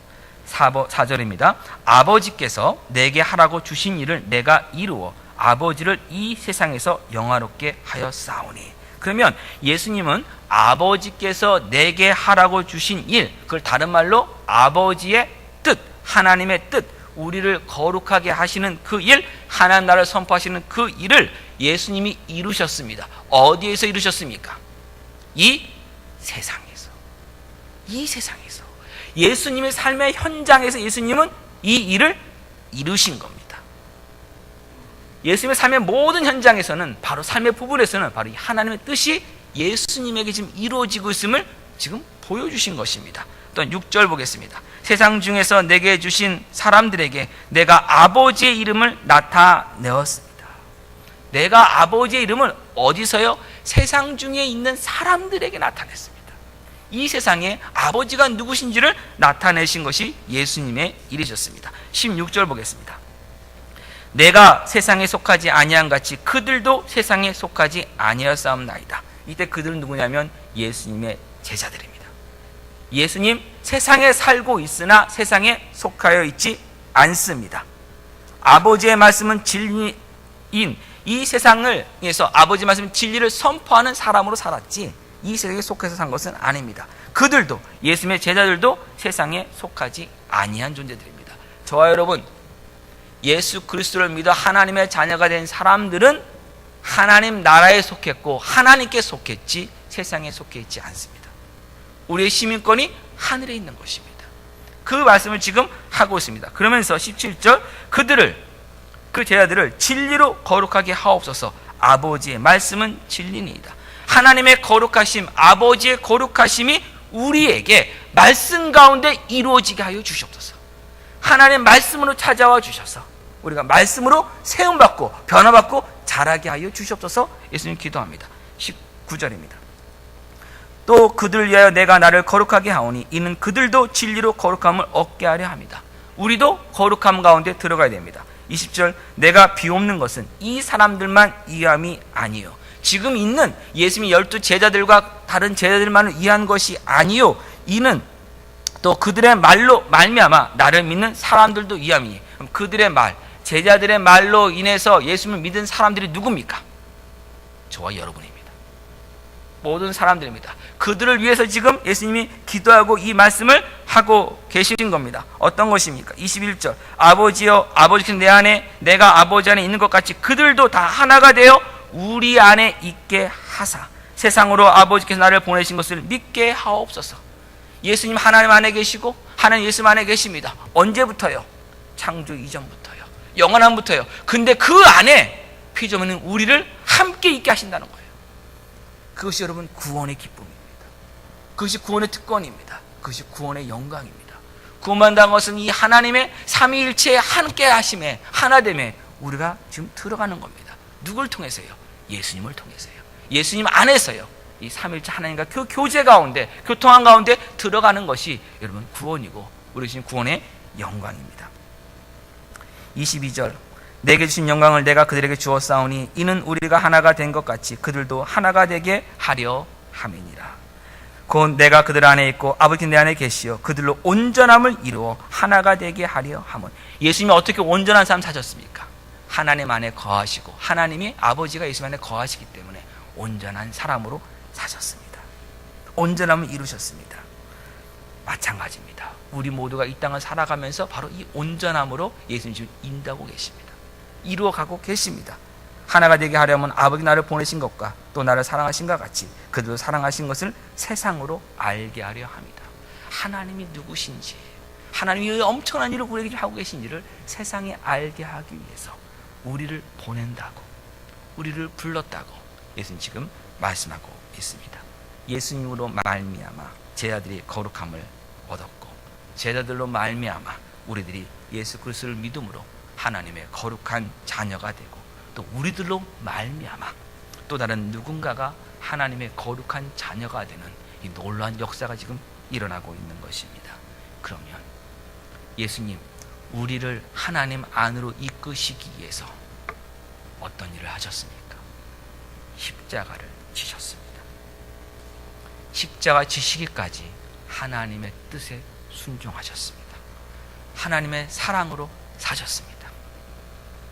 4절입니다. 아버지께서 내게 하라고 주신 일을 내가 이루어 아버지를 이 세상에서 영화롭게 하였사오니. 그러면 예수님은 아버지께서 내게 하라고 주신 일, 그걸 다른 말로 아버지의 뜻, 하나님의 뜻, 우리를 거룩하게 하시는 그 일, 하나님 나라를 선포하시는 그 일을 예수님이 이루셨습니다. 어디에서 이루셨습니까? 이 세상에서. 이 세상에서. 예수님의 삶의 현장에서 예수님은 이 일을 이루신 겁니다. 예수님의 삶의 모든 현장에서는, 바로 삶의 부분에서는 바로 이 하나님의 뜻이 예수님에게 지금 이루어지고 있음을 지금 보여주신 것입니다. 또 6절 보겠습니다. 세상 중에서 내게 주신 사람들에게 내가 아버지의 이름을 나타내었습니다. 내가 아버지의 이름을 어디서요? 세상 중에 있는 사람들에게 나타냈습니다. 이 세상에 아버지가 누구신지를 나타내신 것이 예수님의 일이셨습니다. 16절 보겠습니다. 내가 세상에 속하지 아니한 같이 그들도 세상에 속하지 아니하였사옵나이다. 이때 그들은 누구냐면 예수님의 제자들입니다. 예수님 세상에 살고 있으나 세상에 속하여 있지 않습니다. 아버지의 말씀은 진리인 이 세상을 위해서 아버지의 말씀은 진리를 선포하는 사람으로 살았지, 이 세상에 속해서 산 것은 아닙니다. 그들도, 예수님의 제자들도 세상에 속하지 아니한 존재들입니다. 저와 여러분, 예수 그리스도를 믿어 하나님의 자녀가 된 사람들은 하나님 나라에 속했고 하나님께 속했지 세상에 속해 있지 않습니다. 우리의 시민권이 하늘에 있는 것입니다. 그 말씀을 지금 하고 있습니다. 그러면서 17절 그 제자들을 진리로 거룩하게 하옵소서. 아버지의 말씀은 진리니이다. 하나님의 거룩하심, 아버지의 거룩하심이 우리에게 말씀 가운데 이루어지게 하여 주시옵소서. 하나님의 말씀으로 찾아와 주셔서 우리가 말씀으로 세움받고 변화받고 자라게 하여 주시옵소서. 예수님 기도합니다. 19절입니다. 또 그들을 위하여 내가 나를 거룩하게 하오니 이는 그들도 진리로 거룩함을 얻게 하려 합니다. 우리도 거룩함 가운데 들어가야 됩니다. 20절 내가 비옵는 것은 이 사람들만 위함이 아니요 지금 있는 예수님이 12 제자들과 다른 제자들만을 위한 것이 아니요 이는 또 그들의 말로 말미암아 나를 믿는 사람들도 위함이니. 그럼 그들의 말, 제자들의 말로 인해서 예수님을 믿은 사람들이 누굽니까? 저와 여러분입니다. 모든 사람들입니다. 그들을 위해서 지금 예수님이 기도하고 이 말씀을 하고 계신 겁니다. 어떤 것입니까? 21절 아버지여 아버지께서 내 안에 내가 아버지 안에 있는 것 같이 그들도 다 하나가 되어 우리 안에 있게 하사 세상으로 아버지께서 나를 보내신 것을 믿게 하옵소서. 예수님 하나님 안에 계시고 하나님 예수님 안에 계십니다. 언제부터요? 창조 이전부터요. 영원함부터요. 근데 그 안에 피조물은 우리를 함께 있게 하신다는 거예요. 그것이 여러분 구원의 기쁨입니다. 그것이 구원의 특권입니다. 그것이 구원의 영광입니다. 구원받는 것은 이 하나님의 삼위일체의 함께 하심에 하나됨에 우리가 지금 들어가는 겁니다. 누굴 통해서요? 예수님을 통해서요. 예수님 안에서요. 이 삼위일체 하나님과 교제 가운데 교통한 가운데 들어가는 것이 여러분 구원이고 우리 주신 구원의 영광입니다. 22절 내게 주신 영광을 내가 그들에게 주었사오니 이는 우리가 하나가 된 것 같이 그들도 하나가 되게 하려 함이니라. 곧 내가 그들 안에 있고 아버지 내 안에 계시어 그들로 온전함을 이루어 하나가 되게 하려 함은. 예수님이 어떻게 온전한 삶 사셨습니까? 하나님 안에 거하시고 하나님이 아버지가 예수님 안에 거하시기 때문에 온전한 사람으로 사셨습니다. 온전함을 이루셨습니다. 마찬가지입니다. 우리 모두가 이 땅을 살아가면서 바로 이 온전함으로 예수님 지금 인도하고 계십니다. 이루어가고 계십니다. 하나가 되게 하려면 아버지 나를 보내신 것과 또 나를 사랑하신 것 같이 그들도 사랑하신 것을 세상으로 알게 하려 합니다. 하나님이 누구신지 하나님이 엄청난 일을 우리에게 하고 계신지를 세상에 알게 하기 위해서 우리를 보낸다고 우리를 불렀다고 예수님 지금 말씀하고 있습니다. 예수님으로 말미암아 제자들이 거룩함을 얻었고 제자들로 말미암아 우리들이 예수 그리스도를 믿음으로 하나님의 거룩한 자녀가 되고 또 우리들로 말미암아 또 다른 누군가가 하나님의 거룩한 자녀가 되는 이 놀라운 역사가 지금 일어나고 있는 것입니다. 그러면 예수님 우리를 하나님 안으로 이끄시기 위해서 어떤 일을 하셨습니까? 십자가를 지셨습니다. 십자가 지시기까지 하나님의 뜻에 순종하셨습니다. 하나님의 사랑으로 사셨습니다.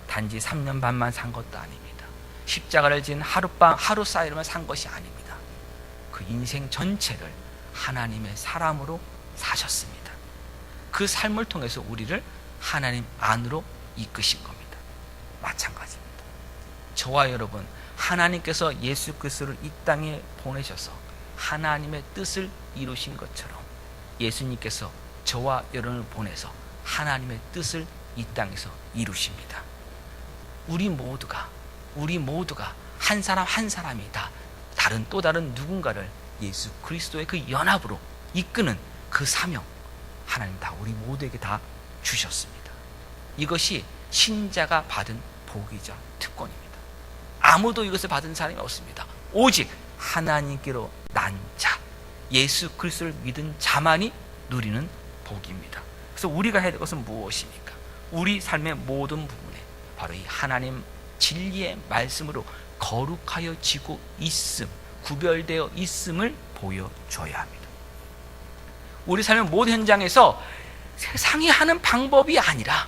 단지 3년 반만 산 것도 아닙니다. 십자가를 지은 하루 사이로만 산 것이 아닙니다. 그 인생 전체를 하나님의 사람으로 사셨습니다. 그 삶을 통해서 우리를 하나님 안으로 이끄신 겁니다. 마찬가지입니다. 저와 여러분 하나님께서 예수 그리스도를 이 땅에 보내셔서 하나님의 뜻을 이루신 것처럼 예수님께서 저와 여러분을 보내서 하나님의 뜻을 이 땅에서 이루십니다. 우리 모두가 한 사람 한 사람이 다 또 다른 누군가를 예수 그리스도의 그 연합으로 이끄는 그 사명 하나님 다 우리 모두에게 다 주셨습니다. 이것이 신자가 받은 복이자 특권입니다. 아무도 이것을 받은 사람이 없습니다. 오직 하나님께로 난 자, 예수 그리스도를 믿은 자만이 누리는 복입니다. 그래서 우리가 해야 될 것은 무엇입니까? 우리 삶의 모든 부분에 바로 이 하나님 진리의 말씀으로 거룩하여 지고 있음, 구별되어 있음을 보여줘야 합니다. 우리 삶의 모든 현장에서 세상이 하는 방법이 아니라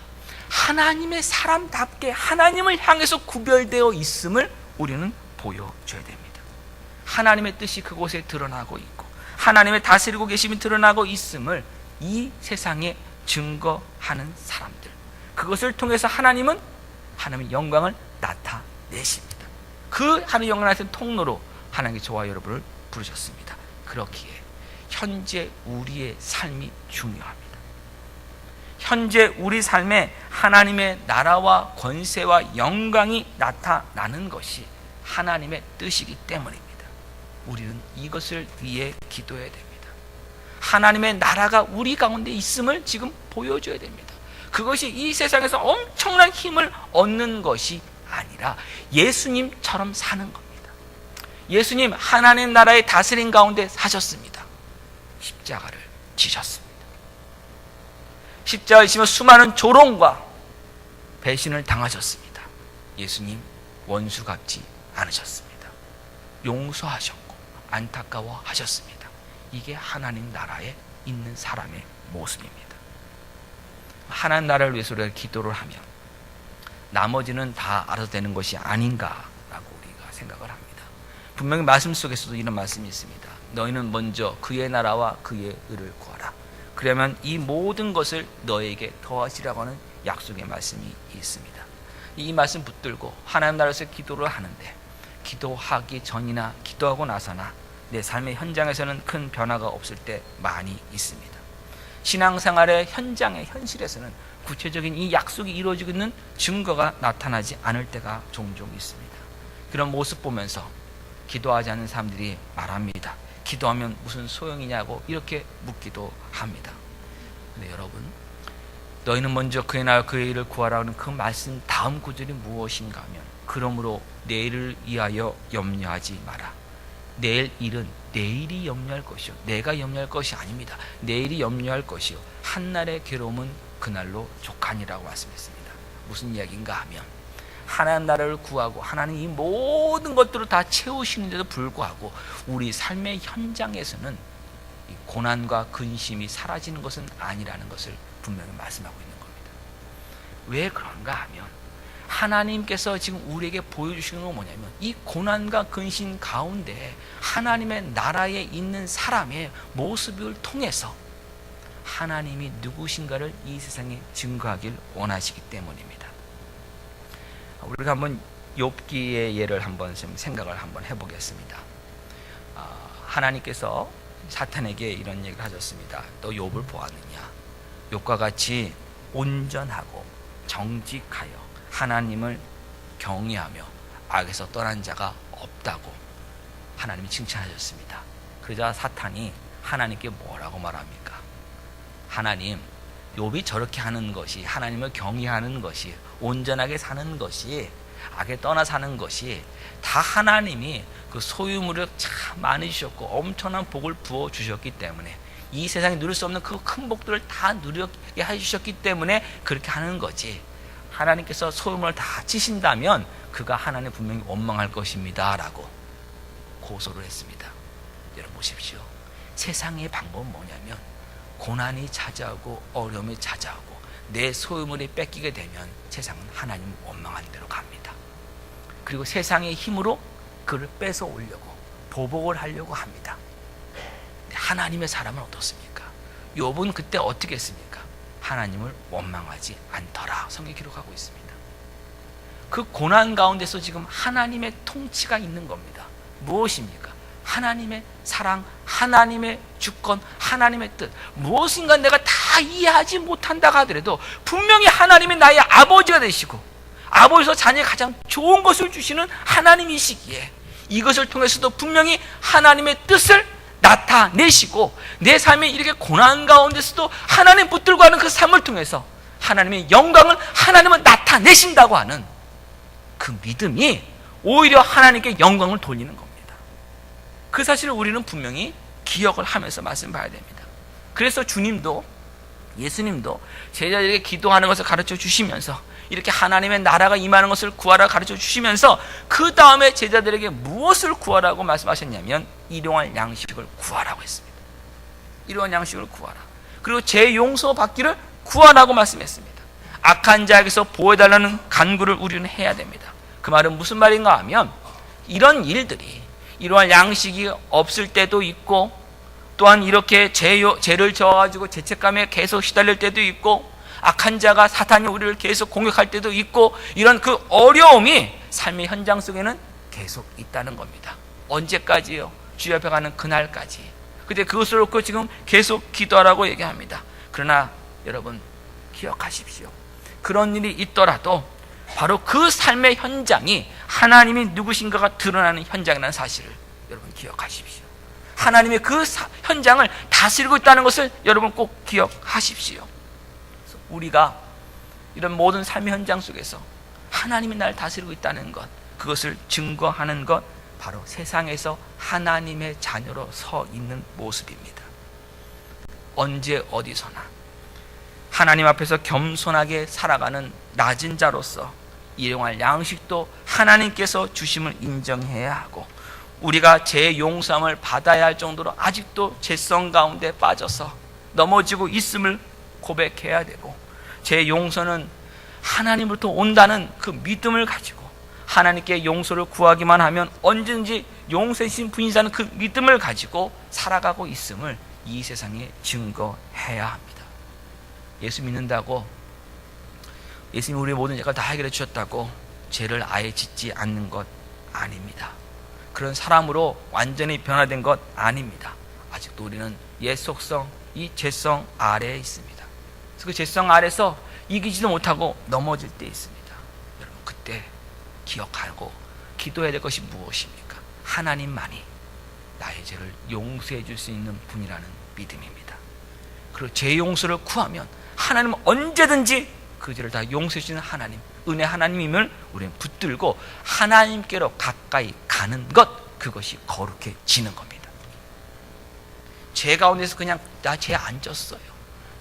하나님의 사람답게 하나님을 향해서 구별되어 있음을 우리는 보여줘야 됩니다. 하나님의 뜻이 그곳에 드러나고 있고 하나님의 다스리고 계심이 드러나고 있음을 이 세상에 증거하는 사람들, 그것을 통해서 하나님은 하나님의 영광을 나타내십니다. 그 하나님의 영광을 나타내는 통로로 하나님께 저와 여러분을 부르셨습니다. 그렇기에 현재 우리의 삶이 중요합니다. 현재 우리 삶에 하나님의 나라와 권세와 영광이 나타나는 것이 하나님의 뜻이기 때문입니다. 우리는 이것을 위해 기도해야 됩니다. 하나님의 나라가 우리 가운데 있음을 지금 보여줘야 됩니다. 그것이 이 세상에서 엄청난 힘을 얻는 것이 아니라 예수님처럼 사는 겁니다. 예수님 하나님 나라의 다스림 가운데 사셨습니다. 십자가를 지셨습니다. 십자가를 지며 수많은 조롱과 배신을 당하셨습니다. 예수님 원수 갚지 않으셨습니다. 용서하셨고 안타까워하셨습니다. 이게 하나님 나라에 있는 사람의 모습입니다. 하나님 나라를 위해서 우리가 기도를 하면 나머지는 다 알아서 되는 것이 아닌가라고 우리가 생각을 합니다. 분명히 말씀 속에서도 이런 말씀이 있습니다. 너희는 먼저 그의 나라와 그의 의를 구하라. 그러면 이 모든 것을 너에게 더하시라고 하는 약속의 말씀이 있습니다. 이 말씀 붙들고 하나님 나라에서 기도를 하는데 기도하기 전이나 기도하고 나서나 내 삶의 현장에서는 큰 변화가 없을 때 많이 있습니다. 신앙생활의 현장의 현실에서는 구체적인 이 약속이 이루어지고 있는 증거가 나타나지 않을 때가 종종 있습니다. 그런 모습 보면서 기도하지 않는 사람들이 말합니다. 기도하면 무슨 소용이냐고 이렇게 묻기도 합니다. 근데 여러분, 너희는 먼저 그의 나라와 그의 일을 구하라는 그 말씀 다음 구절이 무엇인가 하면 그러므로 내일을 위하여 염려하지 마라. 내일 일은 내일이 염려할 것이요 내가 염려할 것이 아닙니다. 내일이 염려할 것이요 한날의 괴로움은 그날로 족하니라고 말씀했습니다. 무슨 이야기인가 하면 하나님 나라를 구하고 하나님 이 모든 것들을 다 채우시는데도 불구하고 우리 삶의 현장에서는 이 고난과 근심이 사라지는 것은 아니라는 것을 분명히 말씀하고 있는 겁니다. 왜 그런가 하면 하나님께서 지금 우리에게 보여주시는 건 뭐냐면 이 고난과 근심 가운데 하나님의 나라에 있는 사람의 모습을 통해서 하나님이 누구신가를 이 세상에 증거하길 원하시기 때문입니다. 우리가 한번 욥기의 예를 한번 좀 생각을 한번 해보겠습니다. 하나님께서 사탄에게 이런 얘기를 하셨습니다. 너 욥을 보았느냐? 욥과 같이 온전하고 정직하여 하나님을 경외하며 악에서 떠난 자가 없다고 하나님이 칭찬하셨습니다. 그러자 사탄이 하나님께 뭐라고 말합니까? 하나님, 욥이 저렇게 하는 것이, 하나님을 경외하는 것이, 온전하게 사는 것이, 악에 떠나 사는 것이 다 하나님이 그 소유물을 참 많이 주셨고 엄청난 복을 부어 주셨기 때문에 이 세상에 누릴 수 없는 그 큰 복들을 다 누리게 해주셨기 때문에 그렇게 하는 거지, 하나님께서 소유물을 다 치신다면 그가 하나님 분명히 원망할 것입니다 라고 고소를 했습니다. 여러분 보십시오. 세상의 방법은 뭐냐면 고난이 찾아오고 어려움이 찾아오고 내 소유물이 뺏기게 되면 세상은 하나님 원망하는 대로 갑니다. 그리고 세상의 힘으로 그를 뺏어 오려고 보복을 하려고 합니다. 하나님의 사람은 어떻습니까? 욥은 그때 어떻게 했습니까? 하나님을 원망하지 않더라 성경이 기록하고 있습니다. 그 고난 가운데서 지금 하나님의 통치가 있는 겁니다. 무엇입니까? 하나님의 사랑, 하나님의 주권, 하나님의 뜻, 무엇인가 내가 다 이해하지 못한다고 하더라도 분명히 하나님이 나의 아버지가 되시고 아버지서 자녀에 가장 좋은 것을 주시는 하나님이시기에 이것을 통해서도 분명히 하나님의 뜻을 나타내시고 내 삶에 이렇게 고난 가운데서도 하나님 붙들고 하는 그 삶을 통해서 하나님의 영광을 하나님은 나타내신다고 하는 그 믿음이 오히려 하나님께 영광을 돌리는 겁니다. 그 사실을 우리는 분명히 기억을 하면서 말씀 봐야 됩니다. 그래서 주님도, 예수님도 제자들에게 기도하는 것을 가르쳐 주시면서 이렇게 하나님의 나라가 임하는 것을 구하라 가르쳐 주시면서 그 다음에 제자들에게 무엇을 구하라고 말씀하셨냐면 일용할 양식을 구하라고 했습니다. 일용할 양식을 구하라. 그리고 제 용서 받기를 구하라고 말씀했습니다. 악한 자에게서 보호해달라는 간구를 우리는 해야 됩니다. 그 말은 무슨 말인가 하면 이런 일들이 일용할 양식이 없을 때도 있고 또한 이렇게 죄를 져가지고 죄책감에 계속 시달릴 때도 있고 악한 자가 사탄이 우리를 계속 공격할 때도 있고, 이런 그 어려움이 삶의 현장 속에는 계속 있다는 겁니다. 언제까지요? 주여 앞에 가는 그날까지. 근데 그것을 놓고 지금 계속 기도하라고 얘기합니다. 그러나 여러분 기억하십시오. 그런 일이 있더라도 바로 그 삶의 현장이 하나님이 누구신가가 드러나는 현장이라는 사실을 여러분 기억하십시오. 하나님의 그 현장을 다스리고 있다는 것을 여러분 꼭 기억하십시오. 우리가 이런 모든 삶의 현장 속에서 하나님이 나를 다스리고 있다는 것, 그것을 증거하는 것, 바로 세상에서 하나님의 자녀로 서 있는 모습입니다. 언제 어디서나 하나님 앞에서 겸손하게 살아가는 낮은 자로서 일용할 양식도 하나님께서 주심을 인정해야 하고, 우리가 제 용서함을 받아야 할 정도로 아직도 죄성 가운데 빠져서 넘어지고 있음을 고백해야 되고, 제 용서는 하나님으로부터 온다는 그 믿음을 가지고 하나님께 용서를 구하기만 하면 언제든지 용서해 주신 분이라는 그 믿음을 가지고 살아가고 있음을 이 세상에 증거해야 합니다. 예수 믿는다고, 예수님이 우리의 모든 죄가 다 해결해 주셨다고 죄를 아예 짓지 않는 것 아닙니다. 그런 사람으로 완전히 변화된 것 아닙니다. 아직도 우리는 옛 속성, 이 죄성 아래에 있습니다. 그래서 그 죄성 아래서 이기지도 못하고 넘어질 때 있습니다. 여러분 그때 기억하고 기도해야 될 것이 무엇입니까? 하나님만이 나의 죄를 용서해 줄 수 있는 분이라는 믿음입니다. 그리고 죄 용서를 구하면 하나님은 언제든지 그 죄를 다 용서해 주시는 하나님, 은혜 하나님임을 우리는 붙들고 하나님께로 가까이 가는 것, 그것이 거룩해지는 겁니다. 죄 가운데서 그냥 나 죄 안 졌어요,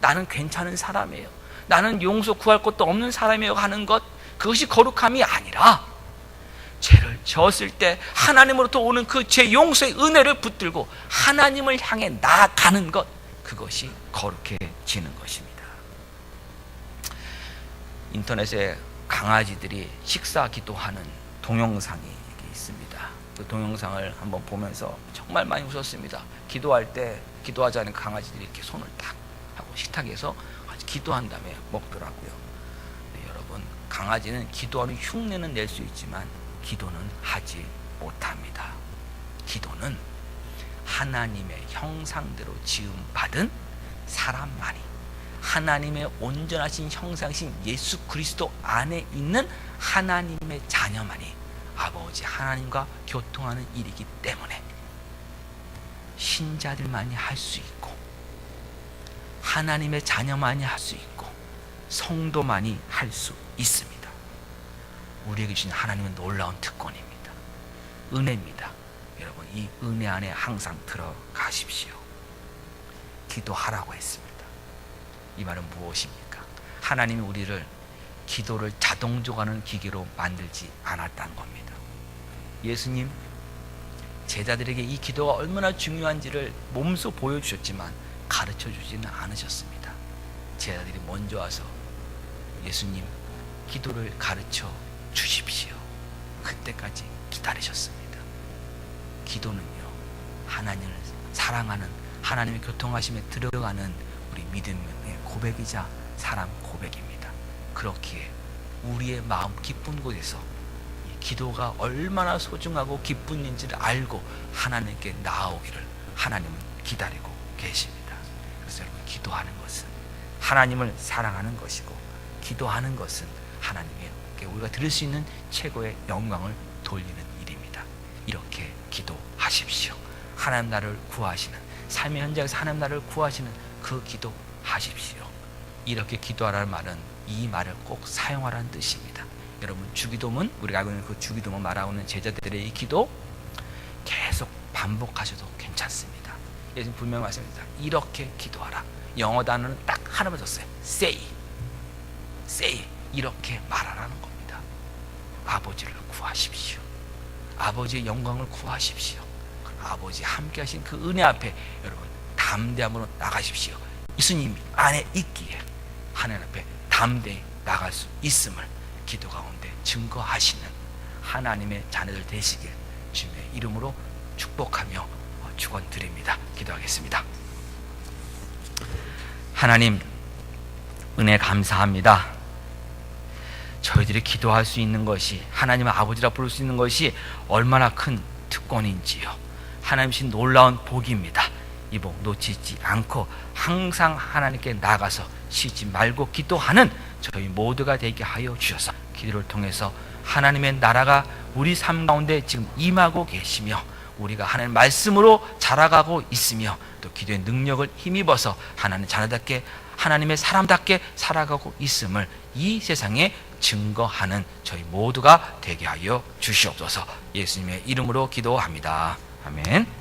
나는 괜찮은 사람이에요, 나는 용서 구할 것도 없는 사람이에요 하는 것, 그것이 거룩함이 아니라 죄를 졌을 때 하나님으로부터 오는 그 죄 용서의 은혜를 붙들고 하나님을 향해 나아가는 것, 그것이 거룩해지는 것입니다. 인터넷에 강아지들이 식사 기도하는 동영상이 있습니다. 그 동영상을 한번 보면서 정말 많이 웃었습니다. 기도할 때 기도하지 않은 강아지들이 이렇게 손을 딱 하고 식탁에서 기도한 다음에 먹더라고요. 네, 여러분 강아지는 기도하는 흉내는 낼 수 있지만 기도는 하지 못합니다. 기도는 하나님의 형상대로 지음받은 사람만이, 하나님의 온전하신 형상이신 예수 그리스도 안에 있는 하나님의 자녀만이 아버지 하나님과 교통하는 일이기 때문에 신자들만이 할 수 있고, 하나님의 자녀만이 할 수 있고, 성도만이 할 수 있습니다. 우리에게 주신 하나님은 놀라운 특권입니다. 은혜입니다. 여러분 이 은혜 안에 항상 들어가십시오. 기도하라고 했습니다. 이 말은 무엇입니까? 하나님이 우리를 기도를 자동적으로 기계로 만들지 않았다는 겁니다. 예수님 제자들에게 이 기도가 얼마나 중요한지를 몸소 보여주셨지만 가르쳐 주지는 않으셨습니다. 제자들이 먼저 와서 예수님 기도를 가르쳐 주십시오. 그때까지 기다리셨습니다. 기도는요, 하나님을 사랑하는, 하나님의 교통하심에 들어가는 우리 믿음의 고백이자 사람 고백입니다. 그렇기에 우리의 마음 깊은 곳에서 이 기도가 얼마나 소중하고 기쁜 일인지를 알고 하나님께 나아오기를 하나님은 기다리고 계십니다. 그래서 여러분 기도하는 것은 하나님을 사랑하는 것이고, 기도하는 것은 하나님께 우리가 드릴 수 있는 최고의 영광을 돌리는 일입니다. 이렇게 기도하십시오. 하나님 나를 구하시는, 삶의 현장에서 하나님 나를 구하시는 그 기도 하십시오. 이렇게 기도하라는 말은 이 말을 꼭 사용하라는 뜻입니다. 여러분 주기도문, 우리가 알고 있는 그 주기도문 말하고 있는 제자들의 이 기도 계속 반복하셔도 괜찮습니다. 예수님 분명히 말씀합니다. 이렇게 기도하라. 영어 단어는 딱 하나만 줬어요. say. 이렇게 말하라는 겁니다. 아버지를 구하십시오. 아버지의 영광을 구하십시오. 아버지 함께 하신 그 은혜 앞에 여러분 담대함으로 나가십시오. 예수님 안에 있기에 하나님 앞에 담대히 나갈 수 있음을 기도 가운데 증거하시는 하나님의 자녀들 되시길 주님의 이름으로 축복하며 축원드립니다. 기도하겠습니다. 하나님, 은혜 감사합니다. 저희들이 기도할 수 있는 것이, 하나님을 아버지라 부를 수 있는 것이 얼마나 큰 특권인지요. 하나님신 놀라운 복입니다. 이 복 놓치지 않고 항상 하나님께 나가서 쉬지 말고 기도하는 저희 모두가 되게 하여 주셔서, 기도를 통해서 하나님의 나라가 우리 삶 가운데 지금 임하고 계시며, 우리가 하나님 말씀으로 자라가고 있으며, 또 기도의 능력을 힘입어서 하나님 자녀답게, 하나님의 사람답게 살아가고 있음을 이 세상에 증거하는 저희 모두가 되게 하여 주시옵소서. 예수님의 이름으로 기도합니다. 아멘.